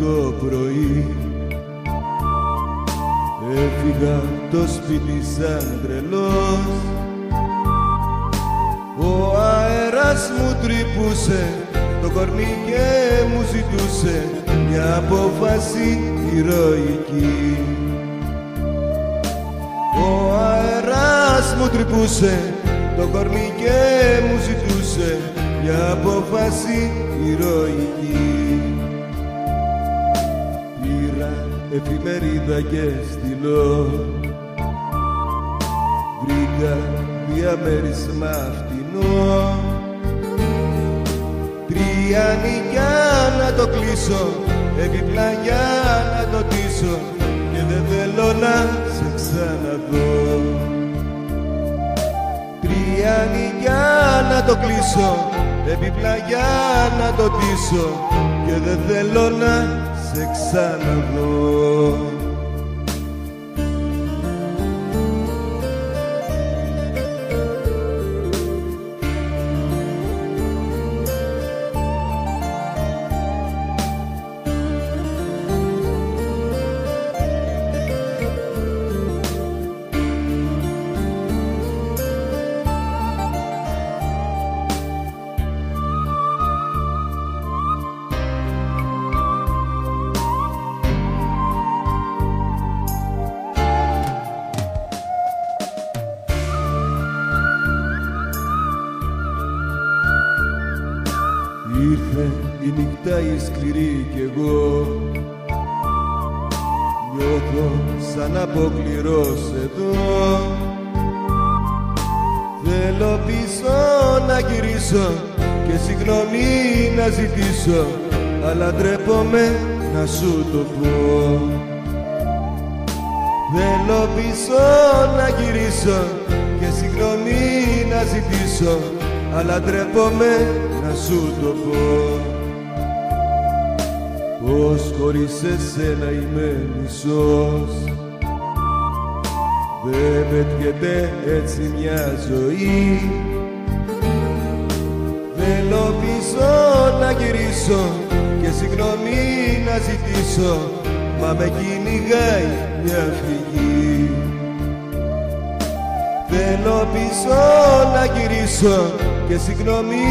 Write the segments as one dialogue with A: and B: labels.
A: χριστουγεννιάτικο πρωί. Έφυγα το σπίτι σαν τρελός, ο αέρας μου τρυπούσε το κορμί και μου ζητούσε μια απόφαση ηρωική. Ο αέρας μου τρυπούσε το κορμί και μου ζητούσε μια απόφαση ηρωική. Πήρα εφημερίδα και στυλό, βρήκα διαμέρισμα φτηνό, 3 νοικιά να το κλείσω, επιπλά για να το τίσω, και δεν θέλω να σε ξαναδώ. 3 νοικιά να το κλείσω, επιπλά για να το τίσω, και δεν θέλω να σε ξαναδώ. Ήρθε η νύχτα η σκληρή κι εγώ νιώθω σαν αποκληρός εδώ. Θέλω πίσω να γυρίσω και συγγνώμη να ζητήσω, αλλά ντρέπομαι να σου το πω. Θέλω πίσω να γυρίσω και συγγνώμη να ζητήσω, αλλά ντρέπομαι να σου το πω. Πως χωρίς εσένα είμαι μισός, δεν πετιέται έτσι μια ζωή. Θέλω πίσω να γυρίσω και συγγνώμη να ζητήσω, μα με κυνηγάει μια φυγή. Θέλω πίσω να γυρίσω και συγγνώμη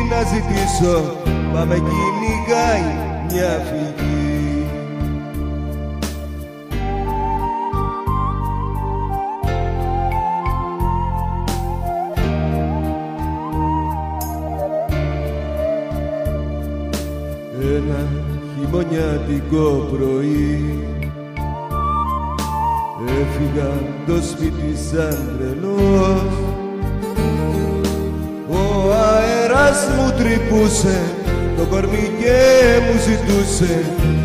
A: να ζητήσω, μα με κυνηγάει μια φυγή. Ένα χειμωνιάτικο πρωί έφυγα το σπίτι σαν τρελός, ο αέρας μου τρυπούσε το κορμί και μου ζητούσε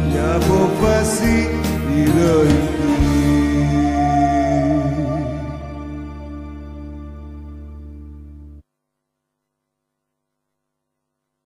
A: μια απόφαση ηρωική.